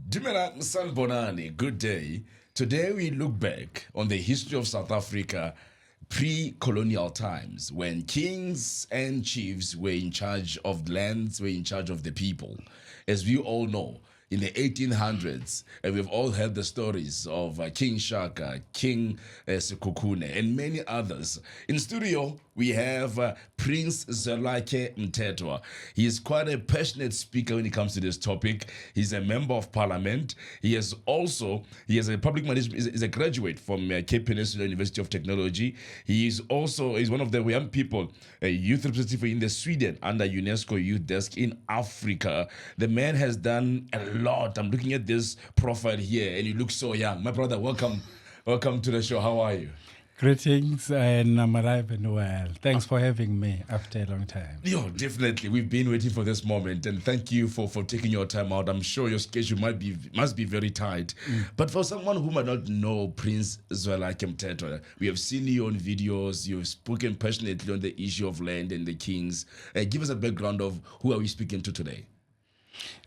Dumela Sanbonani, good day. Today we look back on the history of South Africa pre-colonial times when kings and chiefs were in charge of lands, were in charge of the people. As we all know, in the 1800s, and we've all heard the stories of King Shaka, King Sekhukhune, and many others. In studio, we have Prince Zwelakhe Mthethwa. He is quite a passionate speaker when it comes to this topic. He's a member of parliament. He is a public management, is a graduate from Cape Peninsula University of Technology. He is one of the young people, a youth representative in the Sweden under UNESCO Youth Desk in Africa. The man has done a lot. I'm looking at this profile here and you look so young. My brother, welcome to the show. How are you? Greetings, and I'm alive and well. Thanks for having me after a long time. Yo, definitely. We've been waiting for this moment, and thank you for taking your time out. I'm sure your schedule must be very tight. But for someone who might not know Prince Zwelakhe Mthethwa, we have seen you on videos. You've spoken passionately on the issue of land and the kings. Give us a background of who are we speaking to today.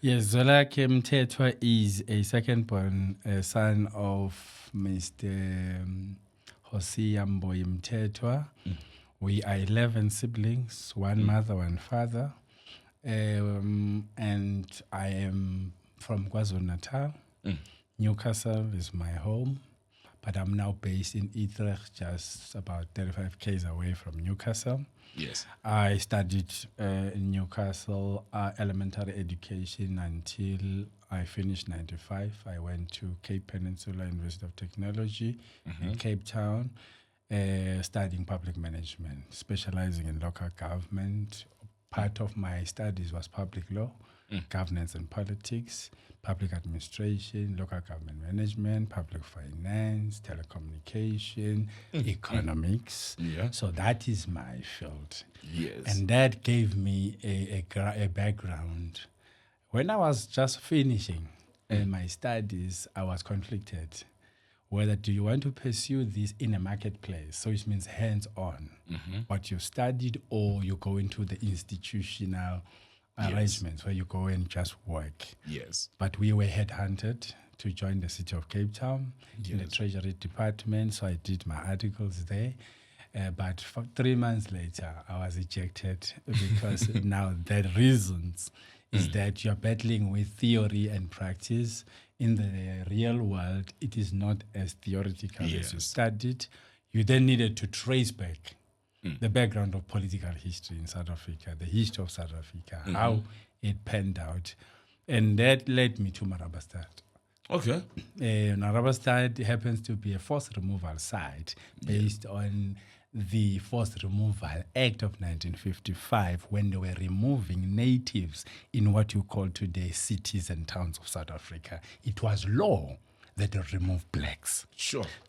Yes, Zwelakhe Mthethwa is a second-born son of Mr. Hosea Mthethwa. We are 11 siblings, one mother, one father. And I am from Kwazulu Natal. Newcastle is my home, but I'm now based in Utrecht, just about 35 km away from Newcastle. Yes. I studied in Newcastle elementary education until I finished 95. I went to Cape Peninsula University of Technology in Cape Town, studying public management, specializing in local government. Part of my studies was public law, governance and politics, public administration, local government management, public finance, telecommunication, economics. Yeah. So that is my field. Yes. And that gave me a background. When I was just finishing my studies, I was conflicted. Whether do you want to pursue this in a marketplace, so it means hands-on, what you studied, or you go into the institutional arrangements where you go and just work. Yes. But we were headhunted to join the city of Cape Town in the Treasury Department, so I did my articles there. But 3 months later, I was ejected because now the reasons is that you're battling with theory and practice. In the real world, it is not as theoretical as you studied. You then needed to trace back the background of political history in South Africa, the history of South Africa, how it panned out. And that led me to Marabastad. Okay. Marabastad happens to be a forced removal site based on the Forced Removal Act of 1955, when they were removing natives in what you call today cities and towns of South Africa. It was law that they removed blacks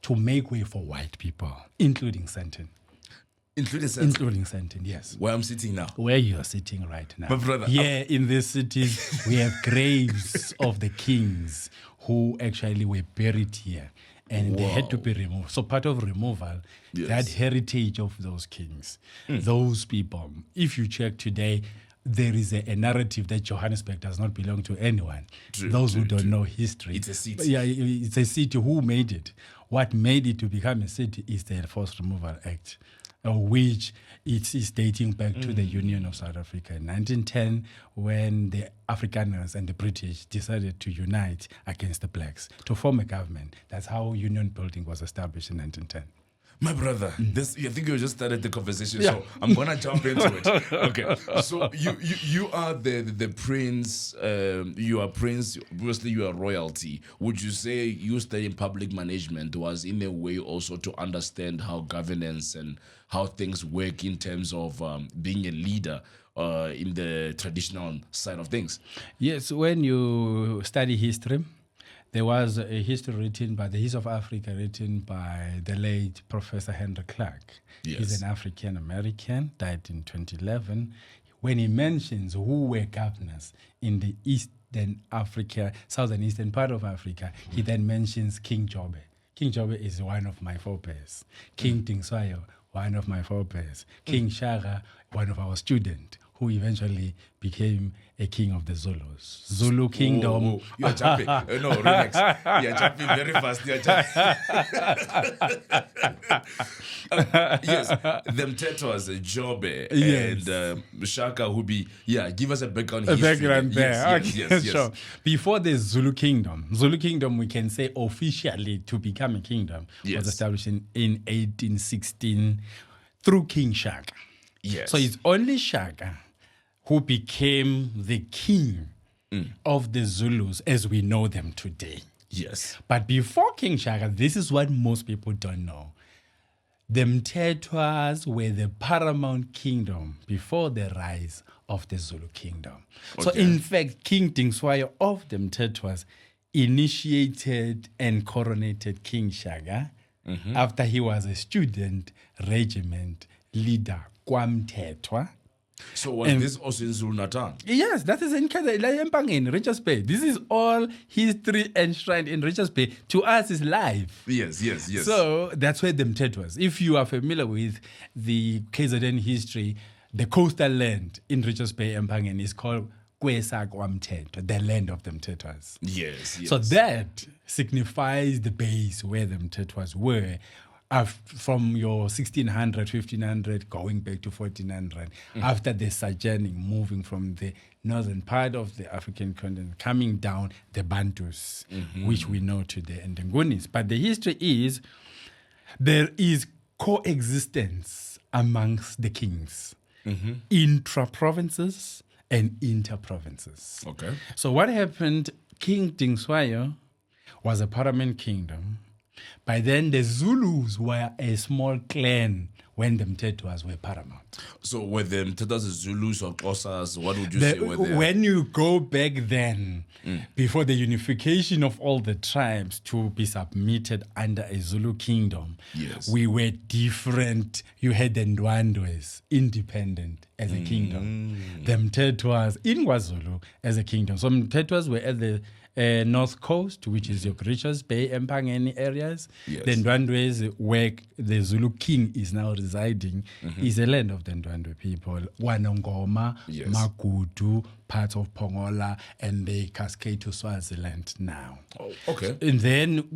to make way for white people, including Sandton. Including Sandton, yes. Where I'm sitting now. Where you are sitting right now. But brother, in these cities, we have graves of the kings who actually were buried here. And they had to be removed. So part of removal, that heritage of those kings, those people. If you check today, there is a narrative that Johannesburg does not belong to anyone. Those who don't know history. It's a city. But yeah, it's a city. Who made it? What made it to become a city is the Forced Removal Act, which it is dating back to the Union of South Africa in 1910, when the Afrikaners and the British decided to unite against the blacks to form a government. That's how union building was established in 1910. My brother, I think you just started the conversation, so I'm gonna jump into it. Okay, so you are the prince. You are prince. Obviously, you are royalty. Would you say you studying public management was in a way also to understand how governance and how things work in terms of being a leader in the traditional side of things? Yes, when you study history, there was a history written by the History of Africa, written by the late Professor Henry Clark. Yes. He's an African-American, died in 2011. When he mentions who were governors in the Eastern Africa, Southern Eastern part of Africa, he then mentions King Jobe. King Jobe is one of my forebears. King Tingswayo, one of my forebears. King Shaka, one of our students. who eventually became a king of the Zulus. Zulu Kingdom. Whoa. You're jumping. No, relax. You're jumping very fast. You're yes, the Mthethwas, Jobe, Yes. and Shaka who be, give us a background history. Background there. Yes. Sure. Before the Zulu Kingdom, we can say officially to become a kingdom, was established in 1816 through King Shaka. Yes. So it's only Shaka who became the king of the Zulus as we know them today. Yes. But before King Shaka, this is what most people don't know. The Mthethwas were the paramount kingdom before the rise of the Zulu kingdom. So in fact, King Dingiswayo of the Mthethwas initiated and coronated King Shaka after he was a student regiment leader KwaMthethwa. So was this also in Zulu Natal? Yes, that is in Richards Bay. This is all history enshrined in Richards Bay. To us, is live. Yes. So that's where the Mthethwas. If you are familiar with the KZN history, the coastal land in Richards Bay, Empangeni, is called Kwesa KwaMthethwa, the land of the Mthethwas. Yes. So that signifies the base where the Mthethwas were. From your 1600, 1500, going back to 1400, after the sojourning, moving from the northern part of the African continent, coming down the Bantus, which we know today, and the Ngunis. But the history is, there is coexistence amongst the kings, intra-provinces and inter-provinces. Okay. So what happened, King Dingiswayo was a paramount kingdom. By then, the Zulus were a small clan when the Mthethwas were paramount. So were the Mthethwas Zulus or Xhosas? What would you say were they? When you go back then, before the unification of all the tribes to be submitted under a Zulu kingdom, we were different. You had the Ndwandwes, independent as a kingdom. The Mthethwas in KwaZulu as a kingdom. So Mthethwas were at the north coast, which is your Richards Bay, Empangeni areas. The Ndwandwes, where the Zulu king is now residing, is the land of the Ndwandwe people. Wanongoma, Magudu, parts of Pongola, and they cascade to Swaziland now. Oh, okay. And then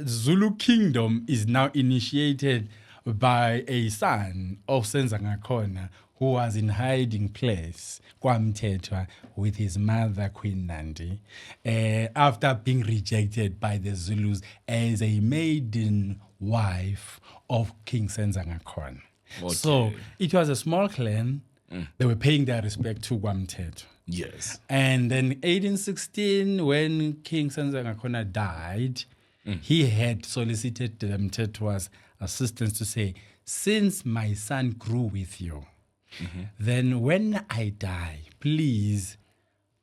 Zulu kingdom is now initiated by a son of Senzangakhona, who was in hiding place, KwaMthethwa, with his mother, Queen Nandi, after being rejected by the Zulus as a maiden wife of King Senzangakhona. Okay. So it was a small clan. They were paying their respect to KwaMthethwa. Yes. And then 1816, when King Senzangakhona died, he had solicited the Mthethwa's assistance to say, since my son grew with you, then when I die, please,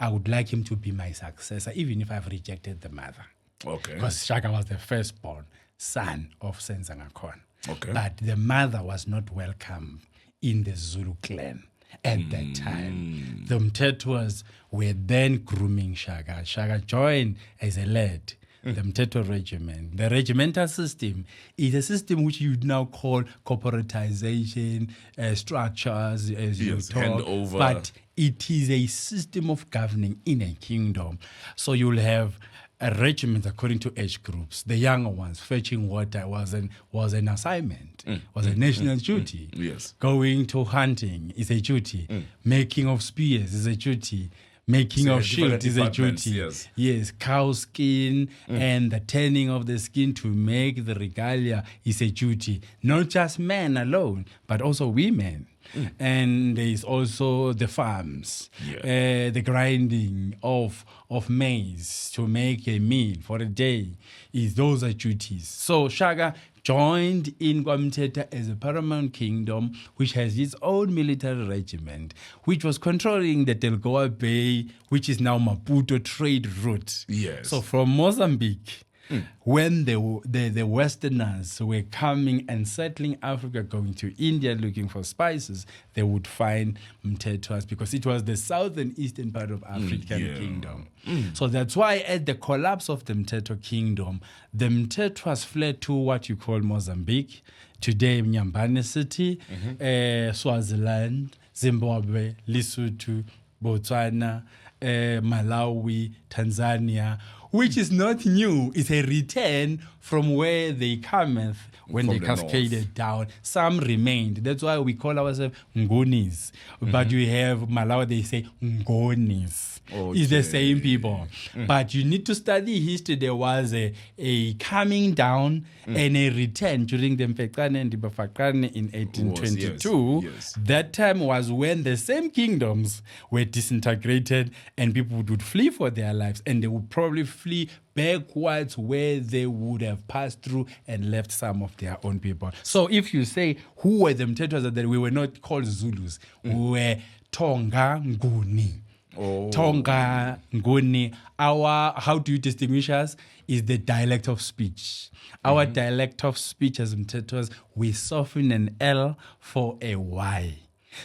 I would like him to be my successor, even if I've rejected the mother. Okay. Because Shaka was the firstborn son of Senzangakhona. Okay. But the mother was not welcome in the Zulu clan at that time. The Mthethwas were then grooming Shaka. Shaka joined as a lad. The Mthethwa regiment. The regimental system is a system which you now call corporatization, structures, as you talk. Handover. But it is a system of governing in a kingdom. So you'll have a regiment according to age groups. The younger ones, fetching water was an assignment, was a national duty. Yes. Going to hunting is a duty. Making of spears is a duty. Making of shield is a duty. Yes, cow skin and the tanning of the skin to make the regalia is a duty. Not just men alone, but also women. And there is also the farms, the grinding of maize to make a meal for a day. Those are duties. So Shaka joined in KwaMthethwa as a paramount kingdom, which has its own military regiment, which was controlling the Delgoa Bay, which is now Maputo trade route. Yes. So from Mozambique, when the Westerners were coming and settling Africa, going to India looking for spices, they would find Mthethwas because it was the southern eastern part of African kingdom. So that's why at the collapse of the Mthethwa kingdom, the Mthethwas fled to what you call Mozambique, today Nyambane City, Swaziland, Zimbabwe, Lesotho, Botswana, Malawi, Tanzania, which is not new. It's a return from where they cometh when they cascaded down. Some remained. That's why we call ourselves Ngonis. But you have Malawi, they say Ngonis. Okay. It's the same people. But you need to study history. There was a coming down and a return during the Mfecane and the Bafana in 1822. Yes. That time was when the same kingdoms were disintegrated and people would flee for their lives, and they would probably flee backwards where they would have passed through and left some of their own people. So if you say, who were the Mthethwas, that we were not called Zulus, we were Tonga Nguni. Tonga Nguni. How do you distinguish us? Is the dialect of speech. Our dialect of speech as Mthethwas, we soften an L for a Y.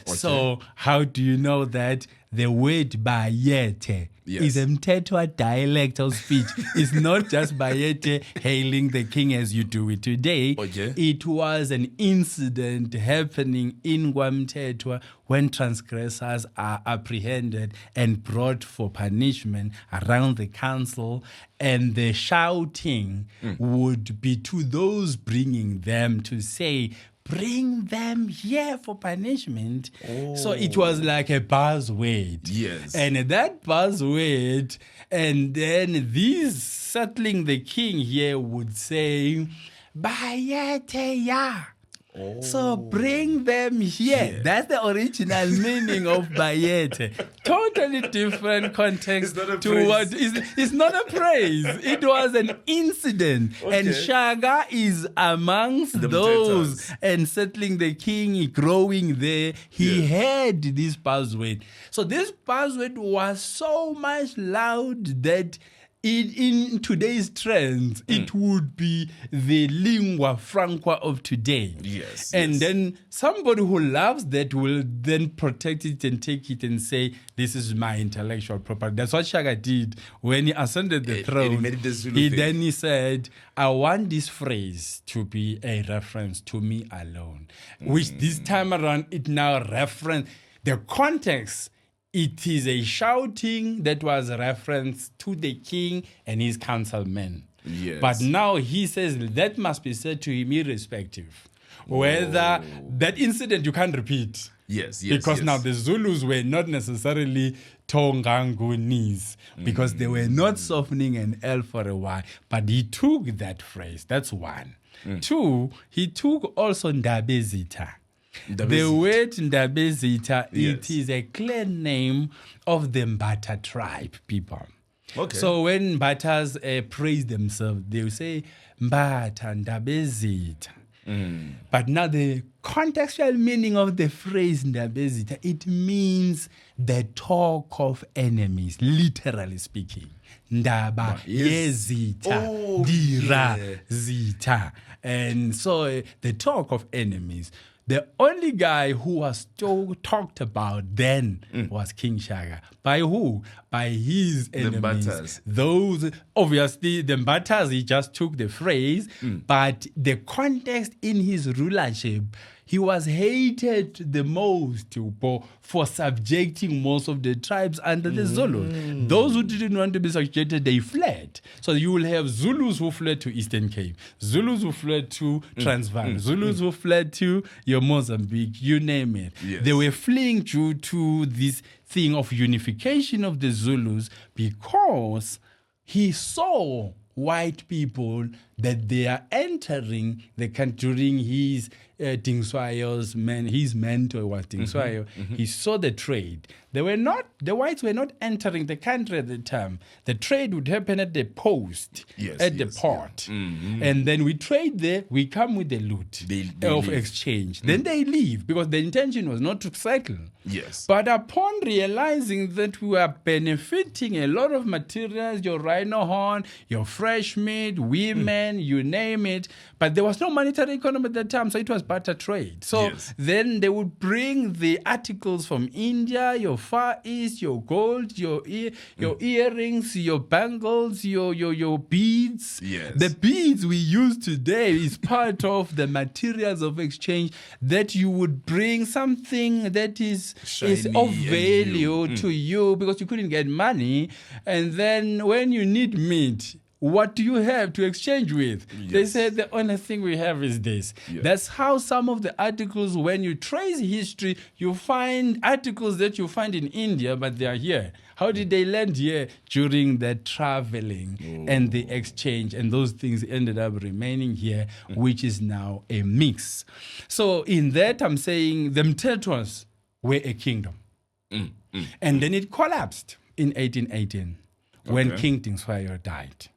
Okay. So how do you know that? The word Bayete is a Mthethwa dialect of speech. It's not just Bayete hailing the king as you do it today. Okay. It was an incident happening in Mthethwa when transgressors are apprehended and brought for punishment around the council, and the shouting would be to those bringing them to say, bring them here for punishment. So it was like a buzzword. Yes. And that buzzword, and then these settling the king here would say, Bayete ya. So bring them here. Yeah. That's the original meaning of Bayete. Totally different context to what is. It's not a praise. It was an incident. Okay. And Shaka is amongst those and settling the king, growing there. He heard this buzzword. So this buzzword was so much loud that in today's trends, it would be the lingua franca of today. Yes. And then somebody who loves that will then protect it and take it and say, this is my intellectual property. That's what Shaka did when he ascended the throne. He said, I want this phrase to be a reference to me alone, which this time around it now reference the context. It is a shouting that was a reference to the king and his councilmen. Yes. But now he says that must be said to him irrespective. Whether that incident you can't repeat. Yes. Because now the Zulus were not necessarily Tongangunis, because they were not softening an L for a while. But he took that phrase. That's one. Two, he took also Ndabezita. The word Ndabezita, it is a clan name of the Mbata tribe people. Okay. So when Mbatas praise themselves, they will say Mbata Ndabezita. But now the contextual meaning of the phrase Ndabezita, it means the talk of enemies, literally speaking. Ndaba yezita, dira zita. And so the talk of enemies. The only guy who was talked about then was King Shaka. By who? By his enemies. The Mbatas. Those, obviously, the Mbatas, he just took the phrase, but the context in his rulership, he was hated the most for subjecting most of the tribes under the Zulus. Those who didn't want to be subjected, they fled. So you will have Zulus who fled to Eastern Cape, Zulus who fled to Transvaal, Zulus who fled to your Mozambique, you name it. Yes. They were fleeing due to this thing of unification of the Zulus, because he saw white people that they are entering the country during his his mentor was Dingswayo. He saw the trade. The whites were not entering the country at the time. The trade would happen at the post, at the port. And then we trade there, we come with the loot of exchange. Then they leave, because the intention was not to settle. Yes. But upon realizing that we were benefiting a lot of materials, your rhino horn, your fresh meat, women, you name it, but there was no monetary economy at that time, so it was barter trade. So Yes. then they would bring the articles from India, your Far East, your gold, your earrings, your bangles, your beads. Yes. The beads we use today is part of the materials of exchange that you would bring something that is Shiny of and value to you because you couldn't get money. And then when you need meat, what do you have to exchange with? They Yes. said the only thing we have is this. Yeah. That's how some of the articles, when you trace history, you find articles that you find in India, but they are here. How did they land here? During the traveling and the exchange, and those things ended up remaining here, which is now a mix. So in that, I'm saying the Mthethwas were a kingdom. And then it collapsed in 1818 when Okay. King Zwelakhe died.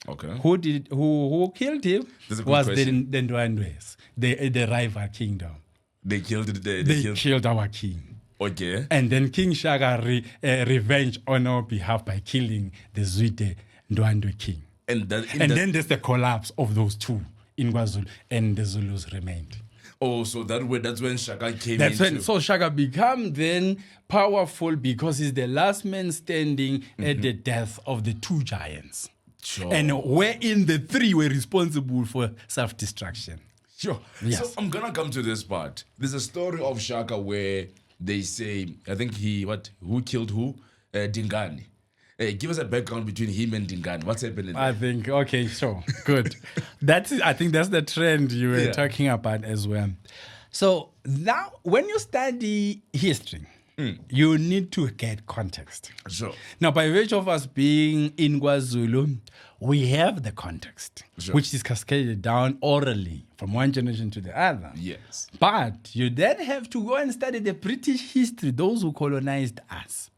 Okay. Who killed him That's a good was the question. Ndwandwes, the rival kingdom. They killed it. They killed our king. Okay. And then King Shaka revenged on our behalf by killing the Zwide Ndwandwe king. And Then there's the collapse of those two in KwaZulu, and the Zulus remained. so that's when Shaka came That's into. when so Shaka became then powerful because he's the last man standing at the death of the two giants. Sure. And wherein the three were responsible for self-destruction. Sure. Yes. So I'm gonna come to this part. There's a story of Shaka where they say, I think who killed who? Dingane. Give us a background between him and Dingane. What's happening? I think, okay, sure, good. I think that's the trend you were talking about as well. So now, when you study history, you need to get context. Sure. Now, by virtue of us being in KwaZulu, we have the context, which is cascaded down orally from one generation to the other. Yes. But you then have to go and study the British history, those who colonized us.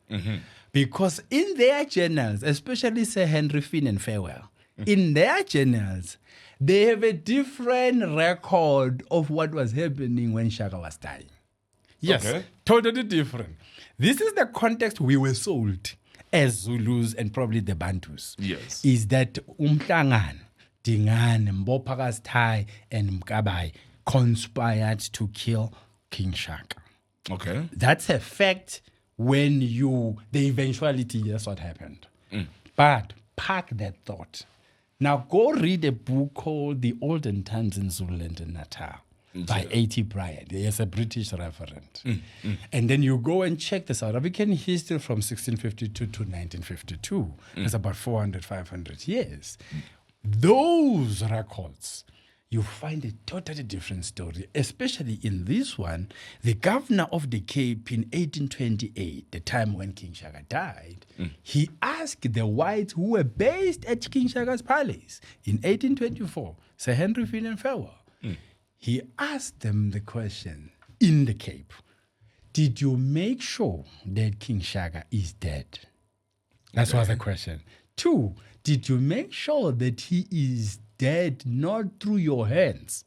Because in their journals, especially Sir Henry Finn and Farewell, in their journals, they have a different record of what was happening when Shaka was dying. Yes, Okay. totally different. This is the context we were sold as Zulus and probably the Bantus. Yes. Is that Umhlangan, Dingane, Mbopakasthai, and Mkabai conspired to kill King Shaka. Okay. That's a fact when the eventuality, that's what happened. But park that thought. Now go read a book called The Olden Times in Zululand and Natal by A.T. Bryant. He is a British referent. And then you go and check the South African history from 1652 to 1952. It's about 400, 500 years. Those records, you find a totally different story, especially in this one. The governor of the Cape in 1828, the time when King Shaka died, he asked the whites who were based at King Shaka's palace in 1824, Sir Henry Finn and Farewell, he asked them the question in the Cape, did you make sure that King Shaka is dead? That was the question. 2, did you make sure that he is dead not through your hands,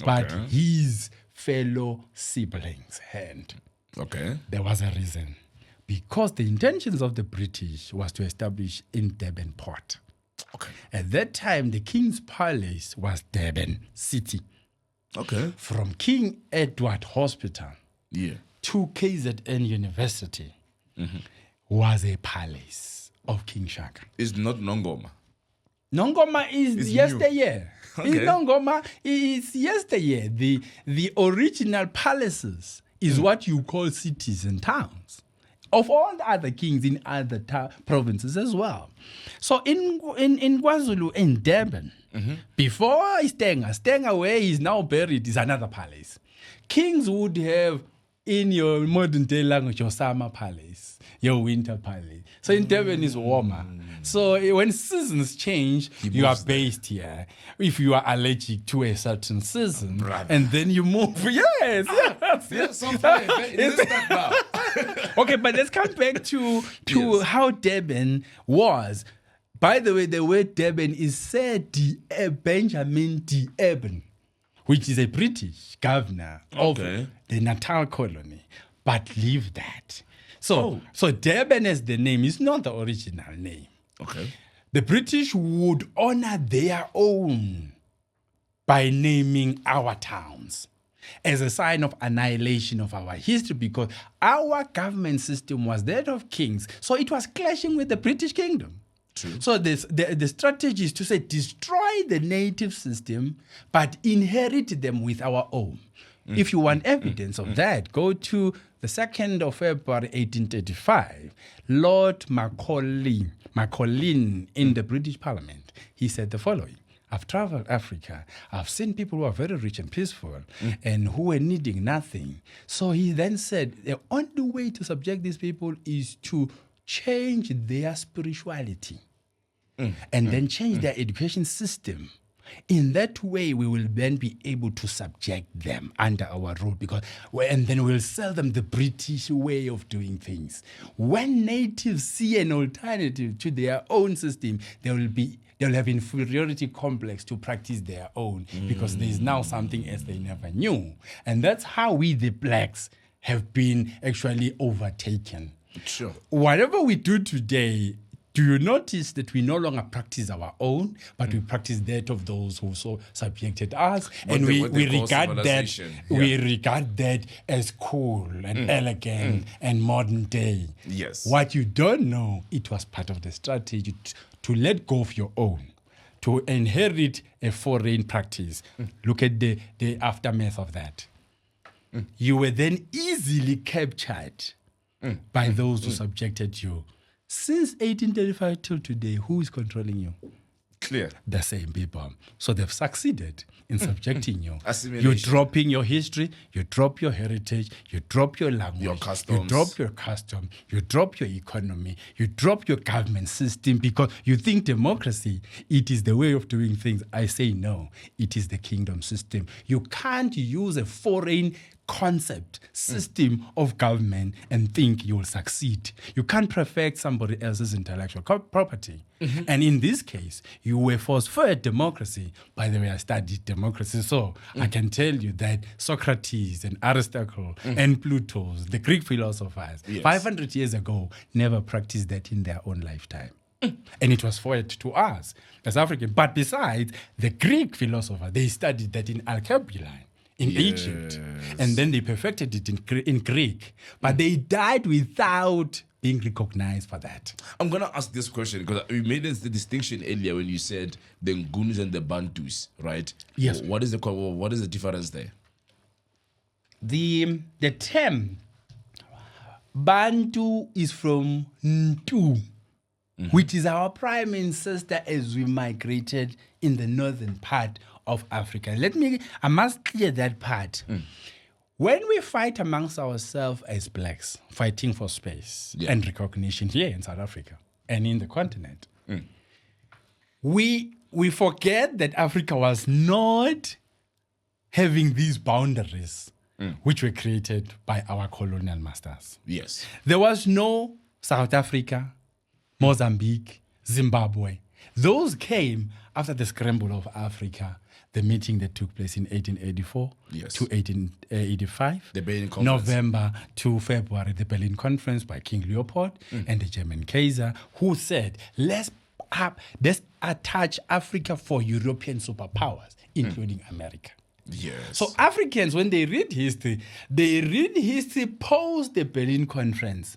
but his fellow siblings' hand? Okay. There was a reason. Because the intentions of the British was to establish in Durban Port. Okay. At that time, the King's Palace was Durban City. Okay. From King Edward Hospital Yeah. to KZN University was a palace of King Shaka. It's not Nongoma. Nongoma is It's yesteryear. Okay. Nongoma is yesteryear. The original palaces is what you call cities and towns of all the other kings in other provinces as well. So in KwaZulu, in Durban, before Stenga where he's now buried is another palace. Kings would have, in your modern day language, your summer palace, your winter palace. So in Durban is warmer. So when seasons change, you are based here. If you are allergic to a certain season, and then you move. Yes. Yeah, so fine. Let's start now. Okay, but let's come back to how Durban was. By the way, the word Durban is Sir Benjamin D. Eben, which is a British governor of the Natal colony. But leave that. So Durban as the name is not the original name. Okay. The British would honor their own by naming our towns. as a sign of annihilation of our history, because our government system was that of kings. So it was clashing with the British Kingdom. True. So the strategy is to say destroy the native system, but inherit them with our own. If you want evidence of that, go to the 2nd of February 1835. Lord Macaulay in the British Parliament, he said the following: I've traveled Africa. I've seen people who are very rich and peaceful and who were needing nothing. So he then said the only way to subject these people is to change their spirituality and then change their education system. In that way, we will then be able to subject them under our rule, and then we'll sell them the British way of doing things. When natives see an alternative to their own system, they'll have inferiority complex to practice their own, because there is now something else they never knew. And that's how we, the blacks, have been actually overtaken. Sure. Whatever we do today, do you notice that we no longer practice our own, but we practice that of those who so subjected us, and we regard that as cool and elegant and modern day. Yes. What you don't know, it was part of the strategy to let go of your own, to inherit a foreign practice. Look at the aftermath of that. You were then easily captured by those who subjected you. Since 1835 till today, who is controlling you? Clear. The same people. So they've succeeded in subjecting you. Assimilation. You're dropping your history, you drop your heritage, you drop your language, Your customs. you drop your custom, you drop your economy, you drop your government system, because you think democracy, it is the way of doing things. I say no, it is the kingdom system. You can't use a foreign concept, system of government and think you'll succeed. You can't perfect somebody else's intellectual property. And in this case, you were forced for a democracy. By the way, I studied democracy, so I can tell you that Socrates and Aristotle and Plato, the Greek philosophers, 500 years ago, never practiced that in their own lifetime. And it was forwarded to us as Africans. But besides, the Greek philosophers, they studied that in Alkebulan, in Egypt, and then they perfected it in Greek, but they died without being recognized for that. I'm going to ask this question because we made the distinction earlier when you said the Ngunis and the Bantus, right? Yes. What is the difference there? The term Bantu is from Ntu, which is our prime ancestor as we migrated in the northern part of Africa. I must clear that part. When we fight amongst ourselves as blacks, fighting for space and recognition here in South Africa and in the continent, we forget that Africa was not having these boundaries which were created by our colonial masters. Yes. There was no South Africa, Mozambique, Zimbabwe. Those came after the scramble of Africa, the meeting that took place in 1884 to 1885. The Berlin Conference. November to February, the Berlin Conference by King Leopold and the German Kaiser, who said, let's attach Africa for European superpowers, including America. Yes. So Africans, when they read history post the Berlin Conference,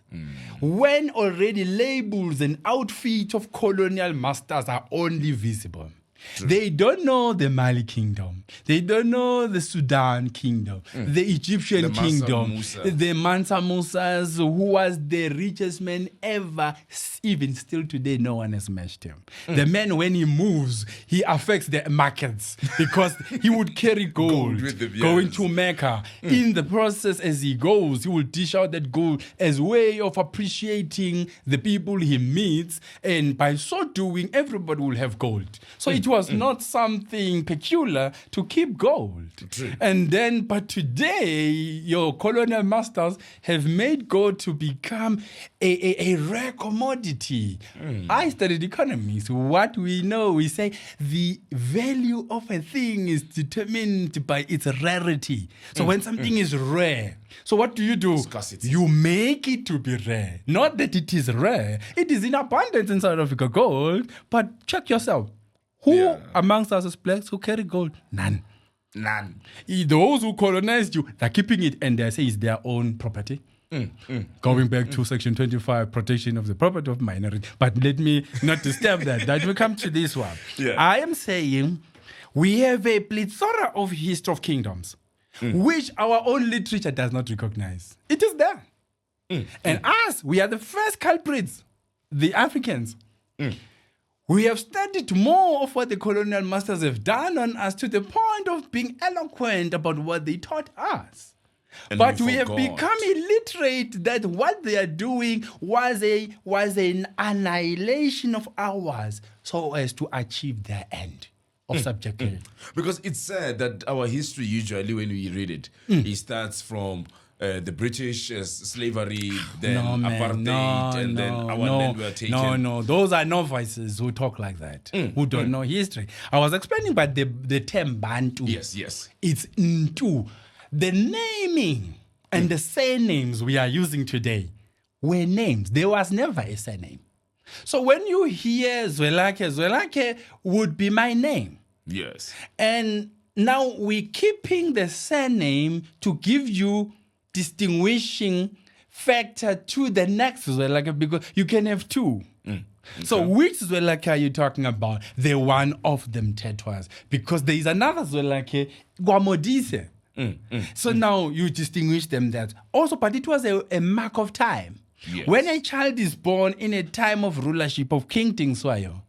when already labels and outfit of colonial masters are only visible. True. They don't know the Mali kingdom. They don't know the Sudan kingdom, the Egyptian kingdom, the Mansa Musas, who was the richest man ever. Even still today, no one has matched him. The man, when he moves, he affects the markets because he would carry gold going to Mecca. In the process, as he goes, he will dish out that gold as a way of appreciating the people he meets. And by so doing, everybody will have gold. So it was not something peculiar to keep gold. True. And then, but today, your colonial masters have made gold to become a rare commodity. I studied economics. What we know, we say the value of a thing is determined by its rarity. So when something is rare, so what do? Scarcity. You make it to be rare. Not that it is rare. It is in abundance in South Africa, gold. But check yourself. Who amongst us as blacks who carry gold? None. None. Those who colonized you, they're keeping it and they say it's their own property. Going back to Section 25, protection of the property of minority. But let me not disturb that. That will come to this one. Yeah. I am saying we have a plethora of history of kingdoms, which our own literature does not recognize. It is there. And us, we are the first culprits, the Africans. We have studied more of what the colonial masters have done on us to the point of being eloquent about what they taught us. But we have become illiterate that what they are doing was an annihilation of ours so as to achieve their end of subjectivity. Because it's said that our history usually, when we read it, it starts from the British slavery, then apartheid, then our land were taken. No, those are novices who talk like that, who don't know history. I was explaining about the term Bantu. Yes. It's Ntu. The naming and the surnames we are using today were names. There was never a surname. So when you hear Zwelakhe would be my name. Yes. And now we're keeping the surname to give you distinguishing factor to the next Zwelakhe, because you can have two. Okay. So which Zwelakhe are you talking about? The one of them Mthethwas. Because there is another Zwelakhe, Modise. So now you distinguish them that. Also, but it was a mark of time. Yes. When a child is born in a time of rulership of King Tingswayo,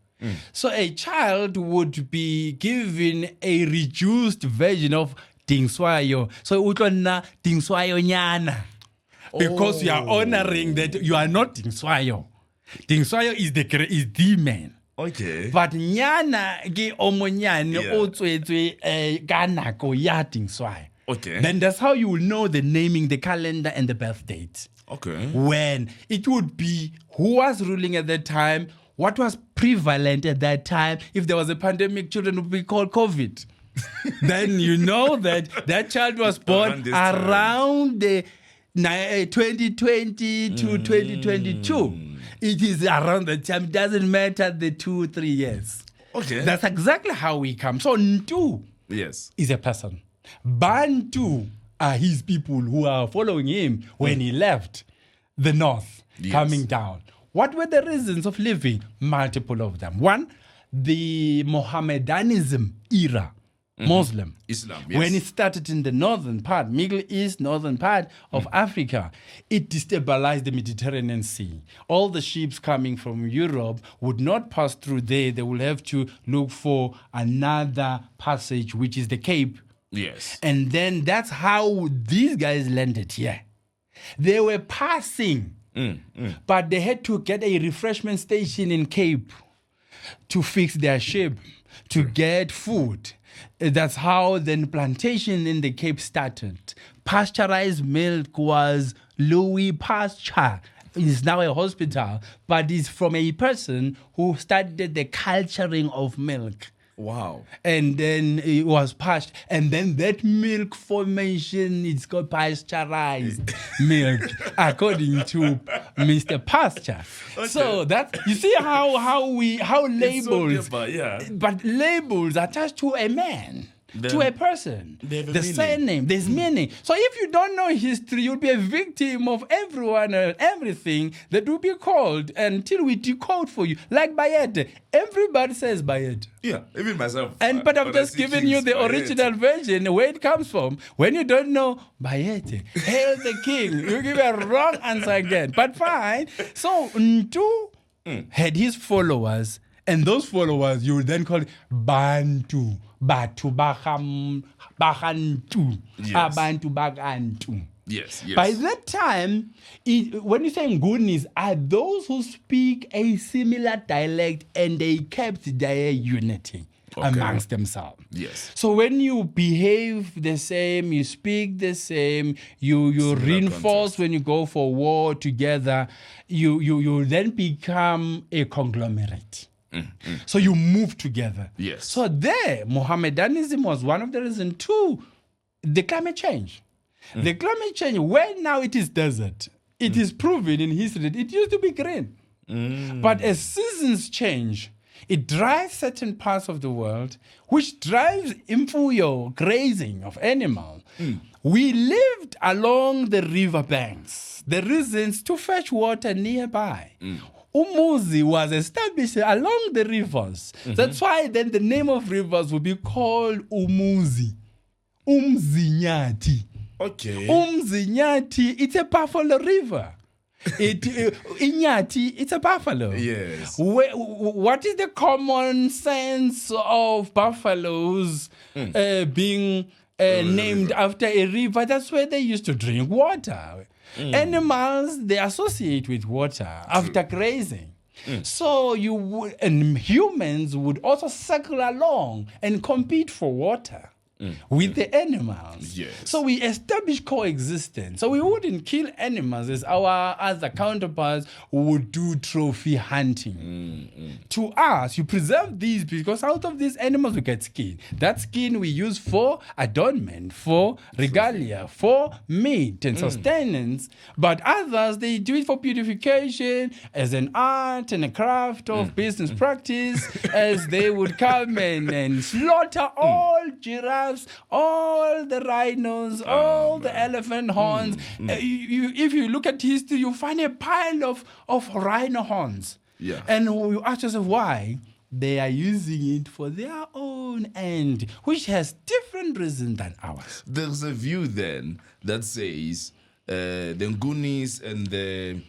so a child would be given a reduced version of Tingswayo. So utona Tingswayo nyana. Because you are honoring that you are not Tingswayo. Tingswayo is the man. Okay. But nyana ki omonyane otswetswe kanako ya Tingswayo. Okay. Then that's how you will know the naming, the calendar, and the birth date. Okay. When it would be who was ruling at that time, what was prevalent at that time. If there was a pandemic, children would be called COVID. Then you know that child was born around the 2020 to 2022. It is around the time. It doesn't matter the 2-3 years. Okay. That's exactly how we come. So Ntu is a person. Bantu are his people who are following him when he left the north, coming down. What were the reasons of living? Multiple of them. One, the Mohammedanism era. Muslim. Islam, When it started in the northern part, Middle East, northern part of Africa, it destabilized the Mediterranean Sea. All the ships coming from Europe would not pass through there. They will have to look for another passage, which is the Cape. Yes. And then that's how these guys landed here. They were passing, but they had to get a refreshment station in Cape to fix their ship, to get food. That's how then plantation in the Cape started. Pasteurized milk was Louis Pasteur. It's now a hospital, but it's from a person who started the culturing of milk. Wow. And then it was passed. And then that milk formation, it's called pasteurized milk, according to Mr. Pasteur. Okay. So that, you see how labels, but labels attached to a man. To a person, the surname, there's meaning. So if you don't know history, you'll be a victim of everyone and everything that will be called until we decode for you. Like Bayet, everybody says Bayet. Yeah, even myself. But I'm just giving you the original version, where it comes from. When you don't know Bayet, hail the king, you give a wrong answer again. But fine. So Ntu had his followers, and those followers you would then call Bantu. Batu Bahantu. Abantu Bagantu. Yes. By that time, when you say Ngunis, are those who speak a similar dialect and they kept their unity amongst themselves. Yes. So when you behave the same, you speak the same, you reinforce when you go for war together, you then become a conglomerate. So you move together. Yes. So there, Mohammedanism was one of the reasons. Two, the climate change. The climate change, where now it is desert, it is proven in history that it used to be green. But as seasons change, It drives certain parts of the world, which drives imfuyo, grazing of animals. We lived along the river banks, the reasons to fetch water nearby. Umuzi was established along the rivers. That's why then the name of rivers will be called Umuzi. Umzinyati. Okay. Umzinyati, it's a buffalo river. Inyati, it's a buffalo. Yes. What is the common sense of buffaloes being named after a river? That's where they used to drink water. Animals, they associate with water after grazing. So and humans would also circle along and compete for water with the animals. Yes. So we established coexistence. So we wouldn't kill animals as our other counterparts would do trophy hunting. To us, you preserve these because out of these animals we get skin. That skin we use for adornment, for regalia, for meat and sustenance. But others, they do it for purification, as an art and a craft of business practice, as they would come and slaughter all giraffes, all the rhinos, all the elephant horns. If you look at history, you find a pile of rhino horns. Yeah. And you ask yourself why. They are using it for their own end, which has different reasons than ours. There's a view then that says the Ngunis and the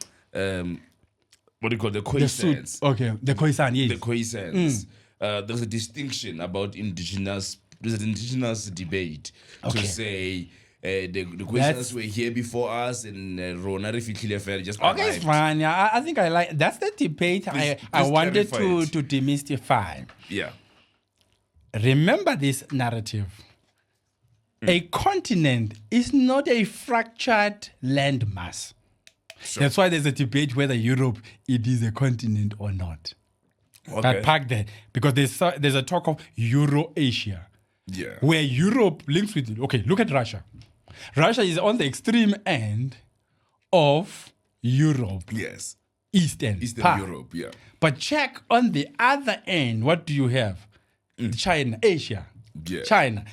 what do you call the Khoisans? The Khoisan, yes. The Khoisans. There's a distinction about indigenous. There's an indigenous debate to say the Khoisans were here before us and Rona Refitlile just okay, it's fine. Yeah, I think I like that's the debate I wanted to demystify. Yeah. Remember this narrative. A continent is not a fractured landmass. Sure. That's why there's a debate whether Europe it is a continent or not. Okay. But park there because there's a talk of Euro-Asia. Yeah. Where Europe links with it. Okay, look at Russia. Russia is on the extreme end of Europe. Yes. Eastern Europe, yeah. But check on the other end, what do you have? China, Asia. Yeah. China.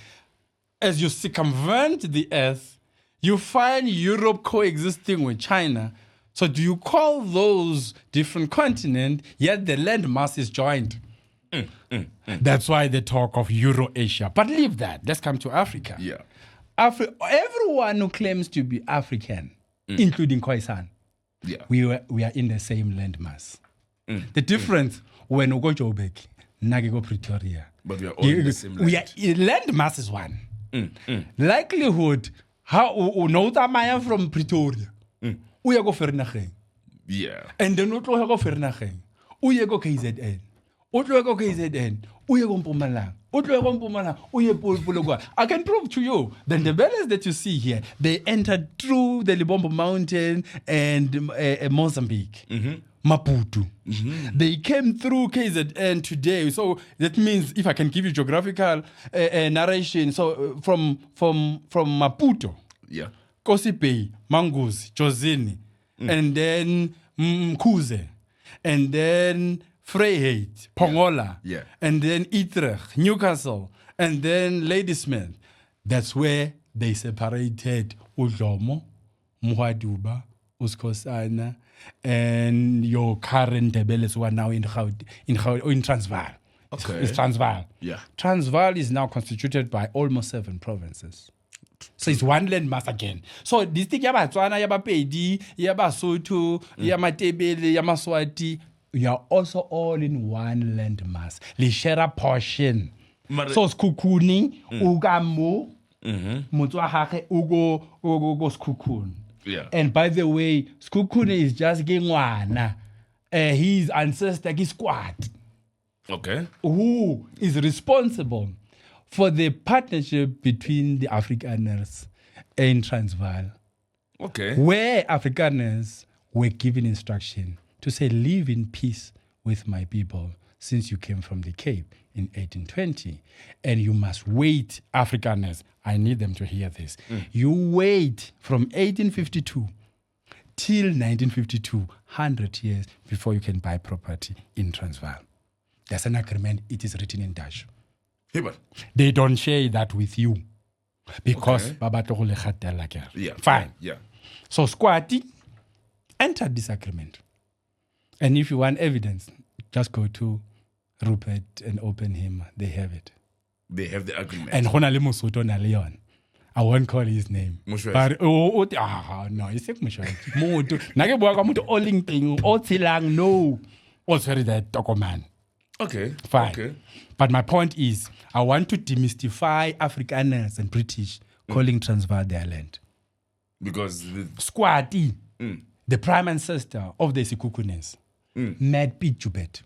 As you circumvent the earth, you find Europe coexisting with China. So do you call those different continents, yet the landmass is joined? That's why they talk of Euro-Asia. But leave that. Let's come to Africa. Yeah. Everyone who claims to be African, including Khoisan, we are in the same landmass. The difference when we go Joburg, Nagi go Pretoria. But we are all in the same land. Landmass is one. Likelihood, how Maya from Pretoria, we go Fernacheng. Yeah. And then we go Fernacheng. We go KZN. I can prove to you that the bells that you see here, they entered through the Libombo Mountain and Mozambique, Maputo. They came through KZN today. So that means, if I can give you geographical narration, so from Maputo, Kosipe, Mangus, Jozini, and then Mkuze, and then Vryheid, Pongola, and then Utrecht, Newcastle, and then Ladysmith. That's where they separated Udlomo, Muhaduba, Uskosana, and your current Debeles who are now in Transvaal. Okay. It's Transvaal. Yeah. Transvaal is now constituted by almost 7 provinces. So it's one landmass again. So this thing, Yaba Tswana, Yaba Pedi, Yaba Soto, Yama Tebele, Yama Swati, you are also all in one landmass. Le share a portion. So skukuni, ugamo, mutuahake, ugo skukun. Yeah. And by the way, skukuni is just gengwana. His ancestor is squat. Okay. Who is responsible for the partnership between the Afrikaners and Transvaal? Okay. Where Afrikaners were given instruction to say, live in peace with my people since you came from the Cape in 1820. And you must wait, Afrikaners, I need them to hear this. You wait from 1852 till 1952, 100 years before you can buy property in Transvaal. There's an agreement. It is written in Dutch. Hey, They don't share that with you because Okay. Yeah. fine. Yeah. So Squatty entered this agreement. And if you want evidence, just go to Rupert and open him. They have it. They have the agreement. And Honale Musuto na Leon. I won't call his name. Moshwezi. But no, it's like Mushwezi. Mutu. Nage bua kwa mutu oling thing, o tilang no. Also that document. Okay. Fine. Okay. But my point is, I want to demystify Afrikaners and British calling Transvaal their land. Because Squatty, the prime ancestor of the Sikukunes, Mad Pichubet,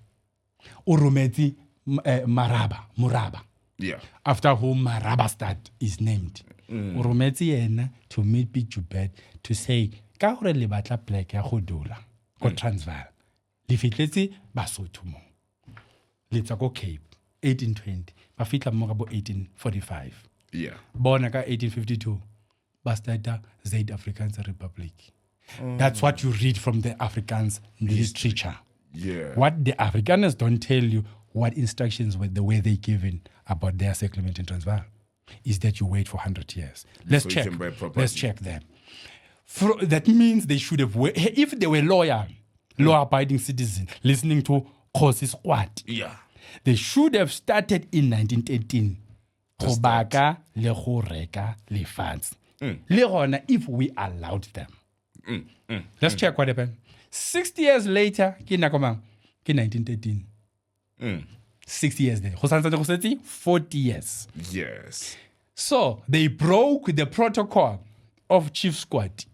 Urumeti Muraba, yeah. after whom Marabastad is named. Urumeti yena to meet Pichubet to say, ka hore le batla plek ya go dula ko Transvaal. Le fitletse Basotho mo. Let's go Cape, 1820. Ba fitla mo ka bo 1845. Yeah. Born ka 1852. Bastata Zuid-Afrikaanse Republic. That's what you read from the Afrikaans literature. Yeah. What the Afrikaners don't tell you, what instructions were they given about their settlement in Transvaal, is that you wait for 100 years. Let's So you check. can buy property. Let's check them. That means they should have if they were loyal, law-abiding citizens, listening to Khosi Squat, Yeah. they should have started in 1913. Go baka le go reka lefatshe. Le gona if we allowed them. Let's check what happened. 60 years later, ke nako mang? Ke 1913. 60 years there. 40 years. Yes. So they broke the protocol of Chief Squad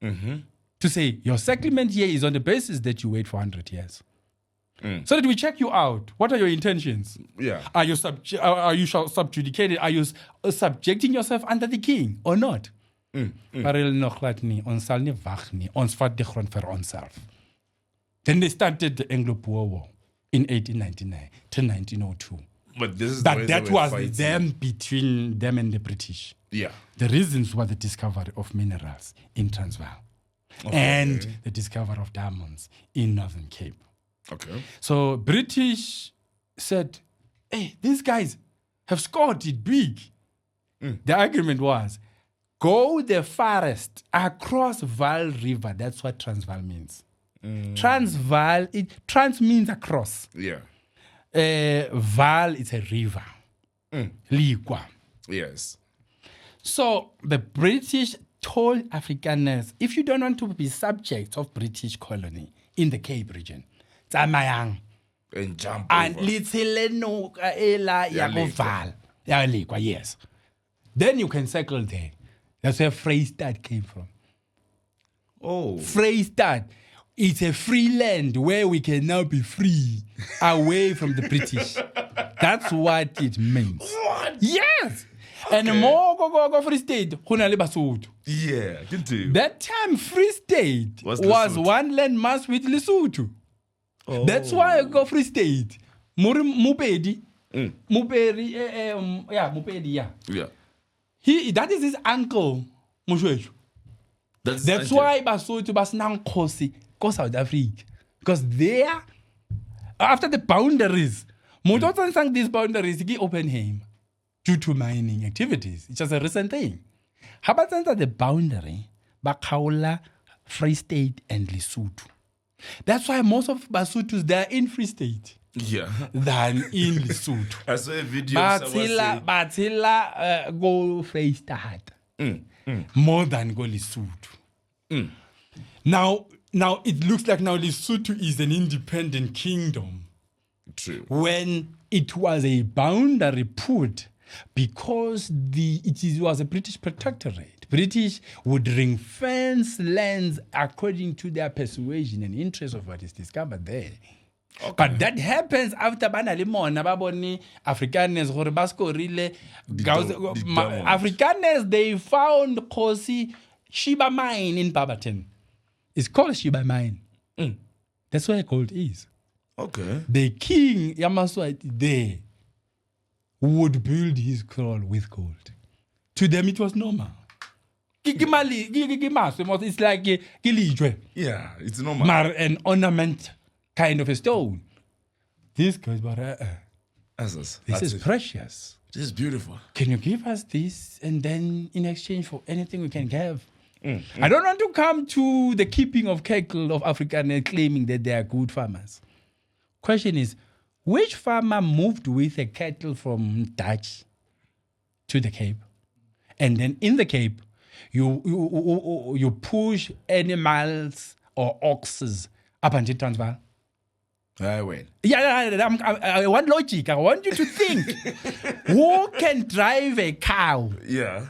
to say your settlement here is on the basis that you wait for 100 years. So that we check you out. What are your intentions? Yeah. Are you subjudicated? Are you subjecting yourself under the king or not? Then they started the Anglo-Boer War in 1899 to 1902. But this is That was them between them and the British. Yeah. The reasons were the discovery of minerals in Transvaal and the discovery of diamonds in Northern Cape. Okay. So British said, hey, these guys have scored it big. The argument was, go the farthest across Vaal River. That's what Transvaal means. Transvaal, trans means across. Yeah. Vaal is a river. Ligwa. Yes. So the British told Afrikaners, if you don't want to be subjects of British colony in the Cape region, tsamayang And jump and over. little ela ya go Vaal. Ya Ligwa, yes. Then you can circle there. That's where Freystad came from. Oh. Freystad. It's a free land where we can now be free, away from the British. That's what it means. What? Yes. And more go Free State, go na le Basotho. Yeah. Continue. That time, Free State Was was Lesotho. one land mass with Lesotho. That's why I go Free State. Mupedi. Mupedi, Mupedi, yeah. Yeah. That is his uncle, Mushweshu. That's why Basotho Basnang Khosi go South Africa. Because there, after the boundaries, Mutotan sang these boundaries, he open him due to mining activities. It's just a recent thing. How about the boundary, Bakaula, Free State, and Lesotho? That's why most of Basothos, they're in Free State Yeah. than in Lesotho. I saw a video of someone saying, Batila go Free State. More than go Lesotho. Now it looks like now Lesotho is an independent kingdom true. when it was a boundary put because it was a British protectorate. British would ring fence lands according to their persuasion and interest of what is discovered there. Okay. But that happens after Banalimon, Baboni, Afrikaners, Horbaskorile, Afrikaners, they found Khosi Sheba Mine in Barberton. It's called Sheba Mine. That's where gold is. Okay. The king, Yamaswati, there would build his throne with gold. To them, it was normal. It's like Yeah, it's normal. an ornament kind of a stone. This goes, but This this is precious. This is beautiful. Can you give us this? And then in exchange for anything we can give. I don't want to come to the keeping of cattle of Afrikaners claiming that they are good farmers. Question is, which farmer moved with a cattle from Dutch to the Cape? And then in the Cape, you push animals or oxes up until Transvaal. I win. I want logic. I want you to think. Who can drive a cow? Yeah.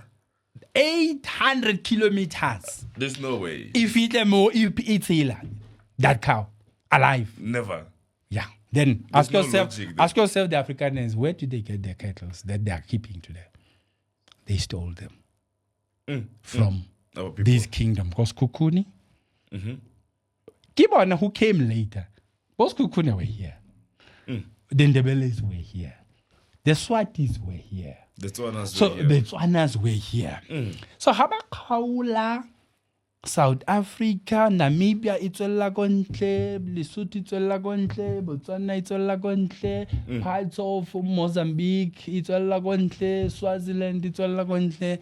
800 kilometers. There's no way. If it's that cow alive. Never. Yeah. Then ask no yourself, logic ask yourself, the Afrikaners, where did they get their cattle that they are keeping today? They stole them from this kingdom. Because Kukuni, Kibana, who came later, both Kukuni were here. The Ndebeles were here. The Swatis were here. The Tswanas were here. So Habakaula, South Africa, Namibia, itswella kontle, Lesotho itswella kontle, Botswana itswella kontle, parts of Mozambique itswella kontle, Swaziland itswella kontle.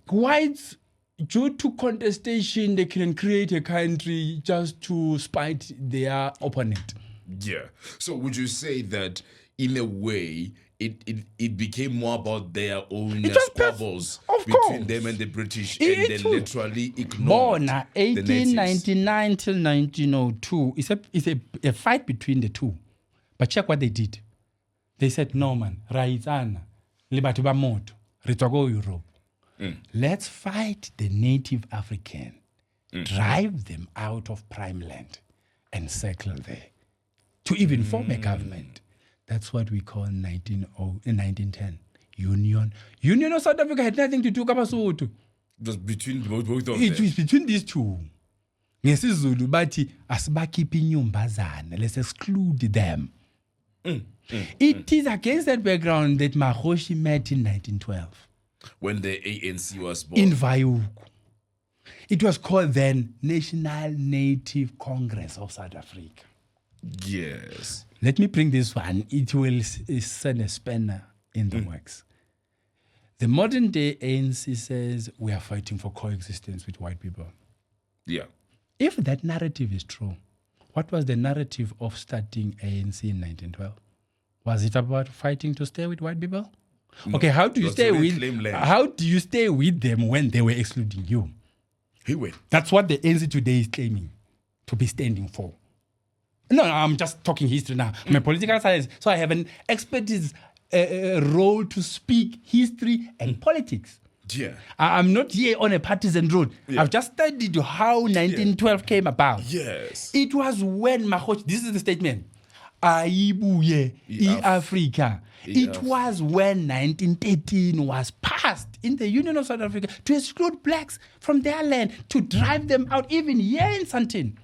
Whites, due to contestation, they can create a country just to spite their opponent. Yeah. So would you say that in a way it became more about their own squabbles between them and the British, and they literally ignored Bona, 1899 till 1902 is a fight between the two. But check what they did. They said, no man, Raizana, Libatu Bamoto, Ritogo Europe. Let's fight the native African, drive them out of prime land and settle there to even form a government. That's what we call 1910 Union. Union of South Africa had nothing to do with Kabasotho. It was between both of them. It was between these two. Zulu, but let's exclude them. It is against that background that Mahoshi met in 1912. When the ANC was born. In Vaiuku. It was called then National Native Congress of South Africa. Yes. Let me bring this one. It will send a spanner in the works. The modern day ANC says we are fighting for coexistence with white people. Yeah. If that narrative is true, what was the narrative of starting ANC in 1912? Was it about fighting to stay with white people? No. Okay, how do you stay with them when they were excluding you? That's what the ANC today is claiming to be standing for. No, I'm just talking history now. I'm a political science, so I have an expertise role to speak history and politics. Yeah. I'm not here on a partisan road. Yeah. I've just studied how 1912 came about. Yes. It was when Mahosh, this is the statement, Aibuye, Africa. It was when 1913 was passed in the Union of South Africa to exclude blacks from their land, to drive them out, even here in Sandton.